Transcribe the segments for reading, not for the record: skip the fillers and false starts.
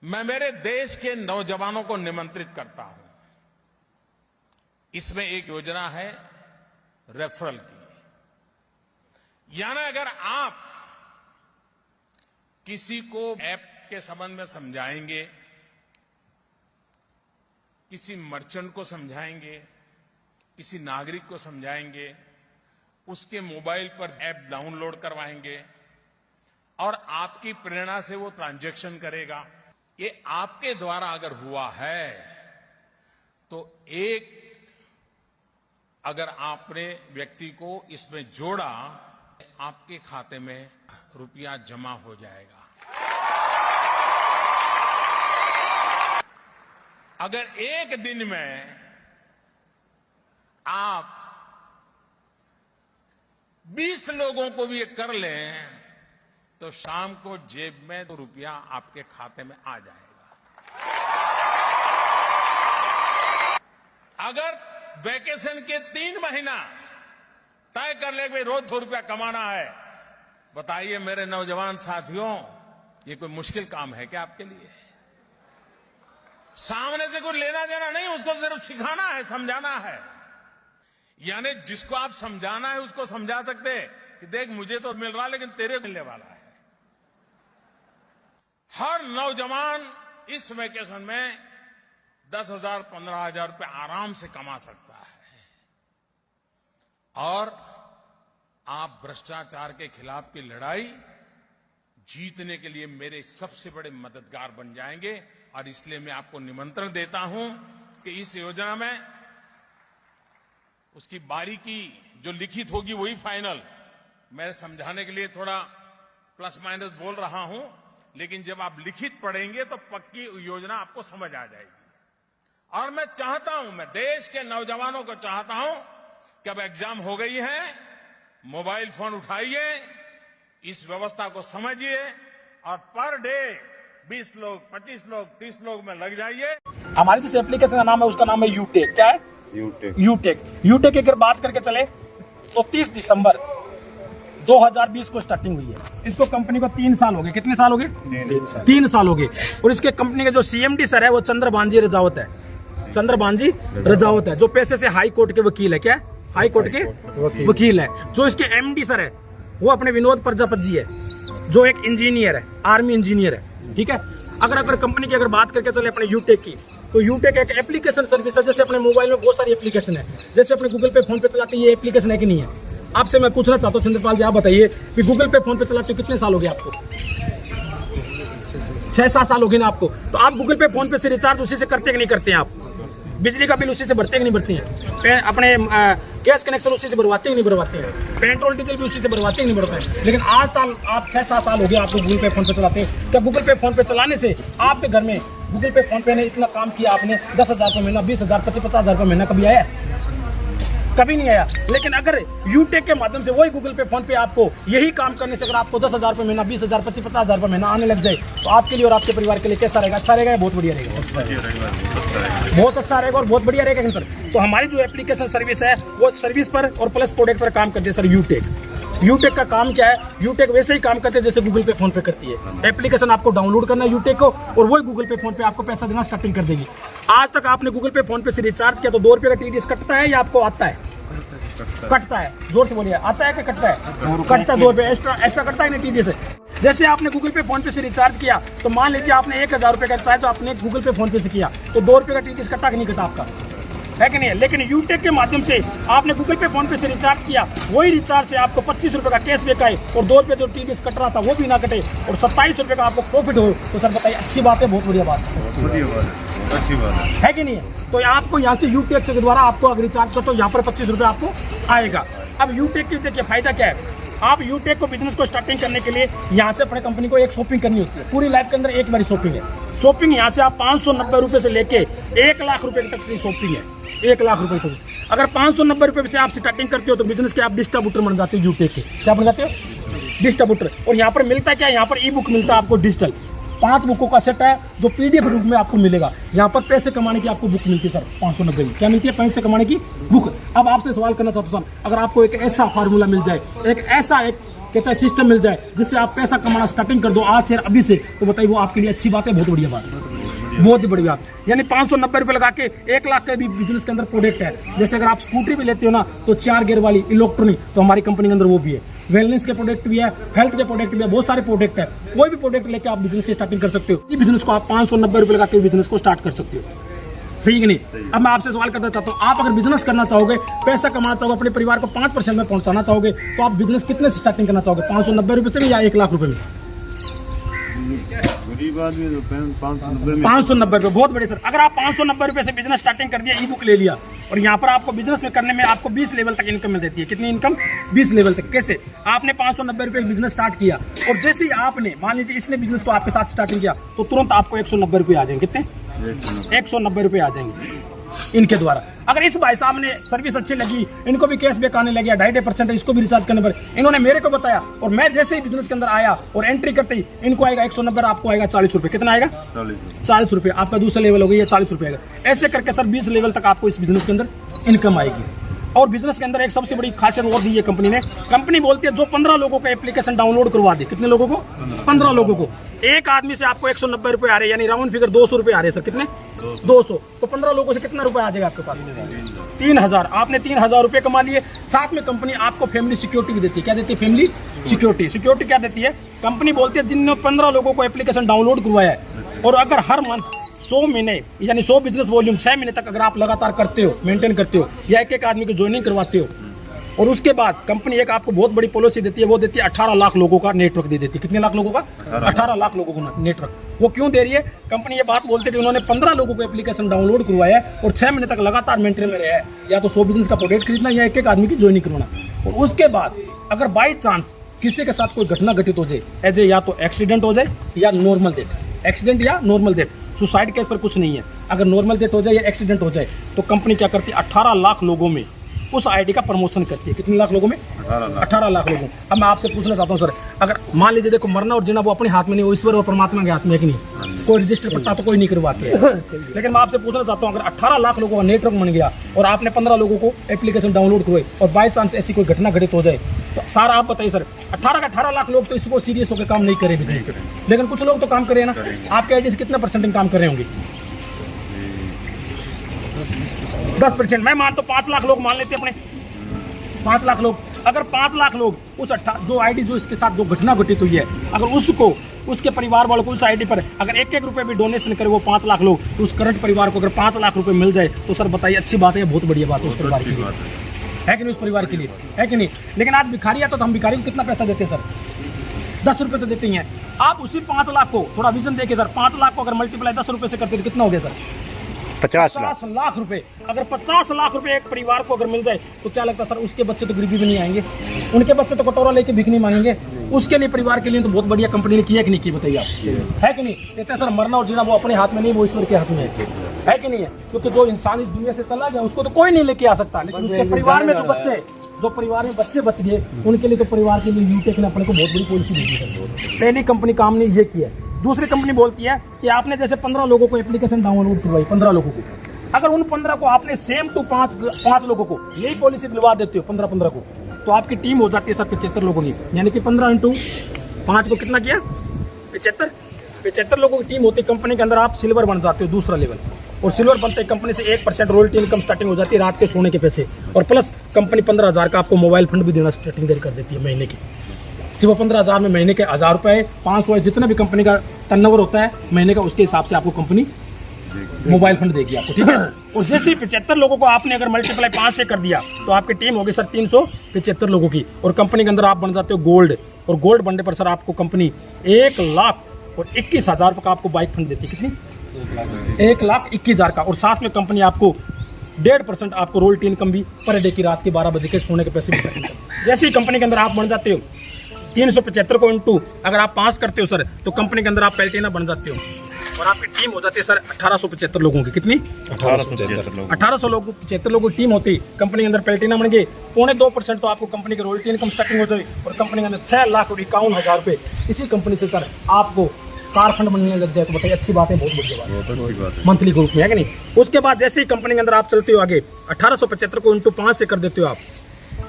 मैं मेरे देश के नौजवानों को निमंत्रित करता हूं। इसमें एक योजना है रेफरल की। यानी अगर आप किसी को ऐप के संबंध में समझाएंगे, किसी मर्चेंट को समझाएंगे, किसी नागरिक को समझाएंगे, उसके मोबाइल पर ऐप डाउनलोड करवाएंगे और आपकी प्रेरणा से वो ट्रांजैक्शन करेगा, ये आपके द्वारा अगर हुआ है तो अगर आपने व्यक्ति को इसमें जोड़ा, आपके खाते में रुपया जमा हो जाएगा। अगर एक दिन में आप 20 लोगों को भी ये कर लें तो शाम को जेब में तो रुपया आपके खाते में आ जाएगा। अगर वैकेशन के 3 महीना तय कर ले कि रोज 2 रुपया कमाना है, बताइए मेरे नौजवान साथियों, ये कोई मुश्किल काम है क्या आपके लिए? सामने से कुछ लेना देना नहीं, उसको सिर्फ सिखाना है, समझाना है। यानी जिसको आप समझाना है उसको समझा सकते कि देख मुझे तो मिल रहा लेकिन तेरे मिलने वाला है। हर नौजवान इस वेकेशन में 10,000 15,000 रुपए आराम से कमा सकता है और आप भ्रष्टाचार के खिलाफ की लड़ाई जीतने के लिए मेरे सबसे बड़े मददगार बन जाएंगे। और इसलिए मैं आपको निमंत्रण देता हूं कि इस योजना में उसकी बारीकी जो लिखित होगी वही फाइनल। मैं समझाने के लिए थोड़ा प्लस माइनस बोल रहा हूं, लेकिन जब आप लिखित पढ़ेंगे तो पक्की योजना आपको समझ आ जाएगी। और मैं चाहता हूं, मैं देश के नौजवानों को चाहता हूं कि अब एग्जाम हो गई है, मोबाइल फोन उठाइए, इस व्यवस्था को समझिए और पर डे 20 लोग 25 लोग 30 लोग में लग जाइए। हमारी जिस एप्लीकेशन का नाम है उसका नाम है यूटेक। क्या है? यूटेक की अगर बात करके चले तो 30 दिसंबर 2020 को स्टार्टिंग हुई है। इसको कंपनी को 3 साल हो गए। कितने साल हो गए? 3 साल हो गए। और इसके कंपनी के जो सीएमडी सर है वो चंद्रबांजी रजावत है। चंद्रबांजी रजावत है जो पेशे से हाई कोर्ट के वकील है। क्या है? हाई कोर्ट के वकील है। जो इसके एमडी सर है वो अपने विनोद प्रजापति जी है, जो एक इंजीनियर है, आर्मी इंजीनियर है। ठीक है। अगर कंपनी की अगर बात करके चले अपने यूटेक की, तो यूटेक एक एप्लीकेशन सर्विस है। जैसे अपने मोबाइल में बहुत सारी एप्लीकेशन है, जैसे अपने गूगल पे फोन पे चलाते ये एप्लीकेशन है कि नहीं है? आपसे मैं पूछना चाहता हूँ चंद्रपाल जी, आप बताइए कि गूगल पे फोन पे चलाते कितने साल हो गए आपको? 6-7 साल हो गए ना आपको। तो आप गूगल पे फोन पे से रिचार्ज उसी से करते कि नहीं करते हैं? आप बिजली का बिल उसी से भरते कि नहीं भरते हैं? अपने गैस कनेक्शन उसी से भरवाते कि नहीं भरवाते हैं? पेट्रोल डीजल भी उसी से भरवाते कि नहीं भरवाते हैं? लेकिन आज तक आप 6-7 साल हो गए आपको गूगल पे फोन पे चलाते हैं। क्या गूगल पे फोन पे चलाने से आपके घर में गूगल पे फोन पे ने इतना काम किया, आपने 10,000 रुपये महीना, 20,000, 50,000 रुपये महीना कभी आया? कभी नहीं आया। लेकिन अगर यूटेक के माध्यम से वही गूगल पे फोन पे आपको यही काम करने से अगर आपको 10,000 रुपये महीना, 20,000, 50,000 रुपये महीना आने लग जाए तो आपके लिए और आपके परिवार के लिए कैसा रहेगा? अच्छा रहेगा या बहुत बढ़िया रहेगा? बहुत अच्छा रहेगा और बहुत बढ़िया रहेगा सर। तो हमारी जो एप्लीकेशन सर्विस है वो सर्विस पर और प्लस प्रोडक्ट पर काम करती है सर यूटेक का काम क्या है? यूटेक वैसे ही काम करते हैं जैसे गूगल पे फोन पे करती है। एप्लीकेशन आपको डाउनलोड करना है यूटेक को और वही गूगल पे फोन पे आपको पैसा देना स्टार्टिंग कर देगी। आज तक आपने गूगल पे फोन पे से रिचार्ज किया तो 2 रुपये का टीडीएस कटता है या आपको आता है? कटता है। जोर से बोलिए, आता है कि कटता है? कटता है। 2 रुपये एक्स्ट्रा कटता है ना टीडीएस से। जैसे आपने गूगल पे फोन पे से रिचार्ज किया तो मान लीजिए आपने 1,000 रुपये का रिचार्ज तो आपने गूगल पे फोन पे से किया तो 2 रुपये का टीडीएस कटा कि नहीं कटा आपका? है कि नहीं? लेकिन यूटेक के माध्यम से आपने गूगल पे फोन पे से रिचार्ज किया, वही रिचार्ज से आपको 25 रुपये का कैशबैक आए और 2 रुपये जो टीडीएस कट रहा था वो भी ना कटे और 27 रुपये का आपको प्रॉफिट हो। तो सर बताइए, अच्छी बात है? बहुत बढ़िया बात है कि नहीं? तो आपको यहाँ से यूटेक के द्वारा आपको अगर रिचार्ज कर तो यहाँ पर 25 रुपये आपको आएगा। अब यूटेक की देखिए फायदा क्या है। आप यूटेक को बिजनेस को स्टार्टिंग करने के लिए यहाँ से अपने कंपनी को एक शॉपिंग करनी होती है। पूरी लाइफ के अंदर एक बारी शॉपिंग है। शॉपिंग यहाँ से आप 590 रुपये से लेके 1 लाख रुपए तक की शॉपिंग है। 1 लाख रुपए तक अगर 590 रुपये से आप स्टार्टिंग करते हो तो बिजनेस के आप डिस्ट्रीब्यूटर बन जाते हो यूटेक के। क्या बन जाते हो? डिस्ट्रीब्यूटर। और यहाँ पर मिलता क्या है? यहाँ पर ई बुक मिलता है आपको डिजिटल। 5 बुकों का सेट है जो पीडीएफ रूप में आपको मिलेगा। यहाँ पर पैसे कमाने की आपको बुक मिलती है सर 590 की। क्या मिलती है? पैसे कमाने की बुक। अब आपसे सवाल करना चाहता हूँ, अगर आपको एक ऐसा फार्मूला मिल जाए, एक ऐसा एक कहता है सिस्टम मिल जाए जिससे आप पैसा कमाना स्टार्टिंग कर दो आज से अभी से, तो बताइए वो आपके लिए अच्छी बात है, बहुत बढ़िया बात है, बहुत ही बड़ी बात। यानी 590 रुपये लगा के 1 लाख का भी बिजनेस के अंदर प्रोडक्ट है। जैसे अगर आप स्कूटरी भी लेते हो ना तो 4 गियर वाली इलेक्ट्रॉनिक, तो हमारी कंपनी के अंदर वो भी है। वेलनेस के प्रोडक्ट भी है, हेल्थ के प्रोडक्ट भी है, बहुत सारे प्रोडक्ट है। कोई भी प्रोडक्ट लेके आप बिजनेस की स्टार्टिंग कर सकते हो। इस बिजनेस को आप 590 रुपये लगा के बिजनेस को स्टार्ट कर सकते हो, सही कि नहीं। अब मैं आपसे सवाल करना चाहता हूँ, आप अगर बिजनेस करना चाहोगे, पैसा कमाना चाहोगे, अपने परिवार को 5% में पहुंचाना चाहोगे, तो आप बिजनेस कितने से स्टार्टिंग करना चाहोगे, 590 रुपये से या 1 लाख रुपए में? 590 रुपये बहुत बड़े सर। अगर आप 590 रुपये से बिजनेस स्टार्टिंग कर दिया, ई बुक ले लिया, और यहाँ पर आपको बिजनेस में करने में आपको 20 लेवल तक इनकम मिल देती है। कितनी इनकम? 20 लेवल तक। कैसे? आपने 590 रुपये बिजनेस स्टार्ट किया, और जैसे ही आपने मान लीजिए इसने बिजनेस को आपके साथ स्टार्टिंग किया, तो तुरंत आपको 190 रुपये आ जाएंगे। कितने? 190 रुपये आ जाएंगे इनके द्वारा। अगर इस भाई साहब ने सर्विस अच्छी लगी, इनको भी कैशबैक आने लगे, 2.5% इसको भी रिचार्ज करने पर, इन्होंने मेरे को बताया, और मैं जैसे ही बिजनेस के अंदर आया और एंट्री करते ही इनको आएगा 190, आपको आएगा 40 रुपये। कितना आएगा? 40 रुपये। आपका दूसरा लेवल हो गया, 40 रुपये आएगा। ऐसे करके सर 20 लेवल तक आपको इस बिजनेस के अंदर इनकम आएगी। और बिजनेस के अंदर एक सबसे बड़ी खासियत और दी है कंपनी ने। कंपनी बोलती है जो 15 लोगों का एप्लीकेशन डाउनलोड करवा दे, कितने लोगों को? 15 लोगों को। एक आदमी से आपको 190 रुपये आ रहे हैं, यानी राउंड फिगर 200 रुपये आ रहे हैं सर। कितने? 200। तो 15 लोगों से कितना रुपया आ जाएगा आपके पास? 3000। आपने 3000 रुपये कमा लिए। साथ में कंपनी आपको फैमिली सिक्योरिटी भी देती है। क्या देती है? Family security. सिक्योरिटी क्या देती है? कंपनी बोलती है जिनने 15 लोगों को एप्लीकेशन डाउनलोड करवाया है, और अगर हर मंथ 100 महीने यानी 100 बिजनेस वॉल्यूम 6 महीने तक अगर आप लगातार करते हो, मेंटेन करते हो, या एक आदमी को ज्वाइनिंग करवाते हो, और उसके बाद कंपनी एक आपको बहुत बड़ी पॉलिसी देती है, वो देती है 18 लाख लोगों का नेटवर्क दे देती है। कितने लाख लोगों का? 18 लाख लोगों को नेटवर्क। वो क्यों दे रही है? कंपनी ये बात बोलती है कि उन्होंने 15 लोगों को एप्लीकेशन डाउनलोड करवाया है और 6 महीने तक लगातार मेंटेन में रहा है, या तो 100 बिजनेस का प्रोडक्ट खरीदना या एक आदमी की ज्वाइनिंग करवाना। और उसके बाद अगर बाई चांस किसी के साथ कोई घटना घटित हो जाए, एज ए या तो एक्सीडेंट हो जाए या नॉर्मल डेथ, एक्सीडेंट या नॉर्मल डेथ, सुसाइड केस पर कुछ नहीं है, अगर नॉर्मल डेथ हो जाए या एक्सीडेंट हो जाए, तो कंपनी क्या करती है? 18 लाख लोगों में उस आईडी का प्रमोशन करती है। कितने लाख लोगों में? 18 लाख लोगों। अब मैं आपसे पूछना चाहता हूँ सर, अगर मान लीजिए देखो मरना और जीना वो अपने हाथ में नहीं, वो ईश्वर और परमात्मा के हाथ में है कि नहीं? कोई रजिस्टर पट्टा तो कोई नहीं करवाते है। लेकिन मैं आपसे पूछना चाहता हूँ, अगर 18 लाख लोगों का नेटवर्क बन गया और आपने 15 लोगों को एप्लीकेशन डाउनलोड करवाई, और बाई चांस ऐसी कोई घटना घटित हो जाए, तो सारा आप बताइए सर, 18 लाख लोग तो इसको सीरियस होकर काम नहीं करे बिजनेस पे, लेकिन कुछ लोग तो काम करे ना। आपके आईडी से कितना परसेंट काम कर रहे होंगे? 10%। मैं मानता हूँ 5 लाख लोग मान लेते अपने, 5 लाख लोग। अगर 5 लाख लोग उस जो आईडी जो इसके साथ जो घटना घटित हुई है, अगर उसको उसके परिवार वालों को उस आईडी पर अगर 1-1 रुपए भी डोनेशन करे वो 5 लाख लोग, तो उस करंट परिवार को अगर 5 लाख रुपए मिल जाए, तो सर बताइए अच्छी बात है, बहुत बढ़िया बात है उस परिवार के लिए, है कि नहीं? उस परिवार के लिए है कि नहीं? लेकिन आज भिखारी है तो हम भिखारी को कितना पैसा देते हैं सर? 10 रुपए तो देते ही हैं। आप उसी 5 लाख को थोड़ा विजन देखिए सर, 5 लाख को अगर मल्टीप्लाई 10 रुपए से करते तो कितना हो गया सर? 50 लाख रुपए। अगर 50 लाख रुपए एक परिवार को अगर मिल जाए, तो क्या लगता है सर, उसके बच्चे तो गरीबी में नहीं आएंगे, उनके बच्चे तो कटोरा लेके भीख नहीं मांगेंगे। उसके लिए परिवार के लिए तो बहुत बढ़िया कंपनी ने किया कि नहीं की? बताइए आप, है कि नहीं? कहते हैं सर मरना और जीना वो अपने हाथ में नहीं, वो ईश्वर के हाथ में है कि नहीं है? क्योंकि जो इंसान इस दुनिया से चला गया उसको तो कोई नहीं लेके आ सकता, लेकिन उसके परिवार में जो परिवार में बच्चे बच गए, उनके लिए तो परिवार के लिए यूटेक ने अपने को बहुत बड़ी पॉलिसी दी है। पहली कंपनी काम ने ये किया है। दूसरी कंपनी बोलती है कि आपने जैसे 15 लोगों को एप्लीकेशन डाउनलोड करवाई, 15 लोगों को, अगर उन 15 को आपने सेम टू 5 लोगों को यही पॉलिसी दिलवा देते हो, 15 को, तो आपकी टीम हो जाती है सर 75 लोगों की। यानी कि 15 × 5 को कितना किया? 75 लोगों की टीम होती है कंपनी के अंदर। आप सिल्वर बन जाते हो, दूसरा लेवल, और सिल्वर बनते कंपनी से 1% रॉयल्टी इनकम स्टार्टिंग हो जाती है, रात के सोने के पैसे, और प्लस कंपनी 15,000 का आपको मोबाइल फंड भी देना स्टार्टिंग देर कर देती है महीने की। सिर्फ 15,000 में महीने के 1000 रुपए, 500 है, जितना भी कंपनी का टर्नओवर होता है महीने का, उसके हिसाब से आपको कंपनी मोबाइल फंड देगी आपको, ठीक है। और जैसे 75 लोगों को आपने अगर मल्टीप्लाई 5 से कर दिया, तो आपकी टीम होगी सर 375 लोगों की, और कंपनी के अंदर आप बन जाते हो गोल्ड, और गोल्ड बनने पर सर आपको कंपनी 1,21,000 का आपको बाइक फंड देती है। कितनी? 1,21,000 का, और साथ में कंपनी आपको 1.5% आपको रॉयल्टी इनकम भी पर डे की, रात के 12 बजे के सोने के पैसे भी। जैसे ही कंपनी के अंदर आप बन जाते हो 375 को इंटू अगर आप 5 करते हो सर, तो कंपनी के अंदर आप पैल्टीना बन जाते हो, और आपकी टीम हो जाती है सर 1875 लोगों की। कितनी? 1800 लोगों 75 लोगों की टीम होती कंपनी के अंदर, पैल्टीना बन गए 2.25%, तो आपको कंपनी की रॉयल्टी इनकम स्टार्टिंग हो जाए, और कंपनी के अंदर 6,51,000 रुपये इसी कंपनी से सर आपको कार फंड बनने लग जाए, तो बताइए अच्छी बात है, बहुत बढ़िया बात है, मंथली ग्रुप में, है कि नहीं? उसके बाद जैसे ही कंपनी के अंदर आप चलते हो आगे, 1875 को इंटू 5 से कर देते हो आप,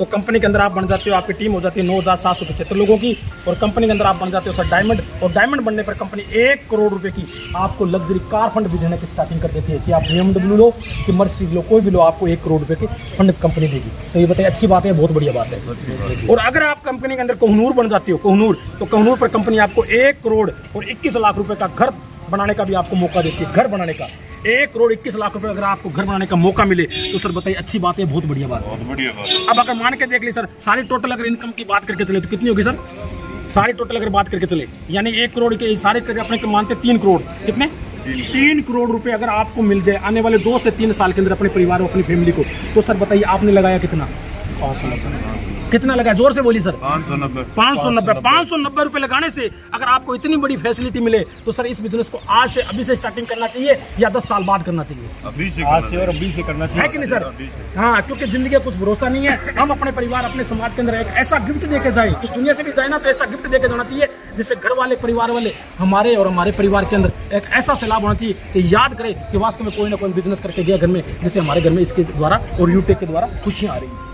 तो कंपनी के अंदर आप बन जाते हो, आपकी टीम हो जाती है 9,775 लोगों की, और कंपनी के अंदर आप बन जाते हो सर डायमंड, और डायमंड बनने पर कंपनी 1 करोड़ रुपए की आपको लग्जरी कार फंड भी देने की स्टार्टिंग कर देती है कि आप BMW लो कि मर्सिडीज लो, कोई भी लो, आपको 1 करोड़ रुपए की फंड कंपनी देगी। तो ये बताइए अच्छी बात है, बहुत बढ़िया बात है। और अगर आप कंपनी के अंदर कोहनूर बन जाती हो, कोहनूर, तो कोहनूर पर कंपनी आपको 1 करोड़ और 21 लाख रुपए का घर बनाने का भी आपको मौका देती है। घर बनाने का 1 करोड़ 21 लाख रुपए अगर आपको घर बनाने का मौका मिले तो सर बताइए अच्छी बात है, बहुत बढ़िया बात है, बहुत बढ़िया बात। अब अगर मान के देख ली सर, सारी टोटल अगर इनकम की बात करके चले तो कितनी होगी सर? सारी टोटल अगर बात करके चले यानी 1 करोड़ के सारे करके अपने मानते 3 करोड़, कितने 3 करोड़ रुपए अगर आपको मिल जाए आने वाले 2 से 3 साल के अंदर अपने परिवार और अपनी फैमिली को, तो सर बताइए आपने लगाया कितना? कितना लगा? जोर से बोली सर। 590 रुपए लगाने से अगर आपको इतनी बड़ी फैसिलिटी मिले तो सर इस बिजनेस को आज से अभी से स्टार्टिंग करना चाहिए या 10 साल बाद करना चाहिए? आज से और अभी से करना चाहिए, है कि नहीं सर? हाँ, क्योंकि जिंदगी का कुछ भरोसा नहीं है। हम अपने परिवार, अपने समाज के अंदर एक ऐसा गिफ्ट देके जाए, इस दुनिया से भी जाए ना तो ऐसा गिफ्ट देके जाना चाहिए जिससे घर वाले, परिवार वाले, हमारे और हमारे परिवार के अंदर एक ऐसा सैलाब होना चाहिए कि याद करे कि वास्तव में कोई ना कोई बिजनेस करके गया घर में, जैसे हमारे घर में इसके द्वारा और यूटेक के द्वारा खुशियां आ रही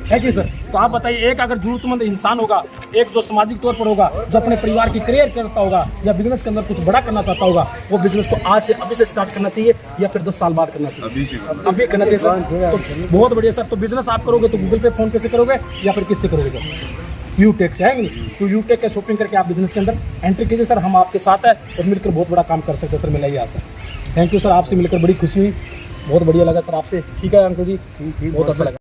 है कि सर? तो आप बताइए, एक अगर जरूरतमंद इंसान होगा, एक जो सामाजिक तौर पर होगा, जो अपने परिवार की करियर करता होगा या बिजनेस के अंदर कुछ बड़ा करना चाहता होगा, वो बिजनेस को आज से अभी से स्टार्ट करना चाहिए या फिर 10 साल बाद करना चाहिए? अभी करना चाहिए सर। तो बहुत बढ़िया सर। तो बिजनेस आप करोगे तो गूगल पे, फोन पे से करोगे या फिर किससे करोगे सर? यूटेक से, है नहीं? तो यूटेक का शॉपिंग करके आप बिजनेस के अंदर एंट्री कीजिए सर, हम आपके साथ है और मिलकर बहुत बड़ा काम कर सकते हैं सर। मिलाइए आप सर। थैंक यू सर, आपसे मिलकर बड़ी खुशी हुई, बहुत बढ़िया लगा सर आपसे। ठीक है अंकल जी, बहुत अच्छा लगा।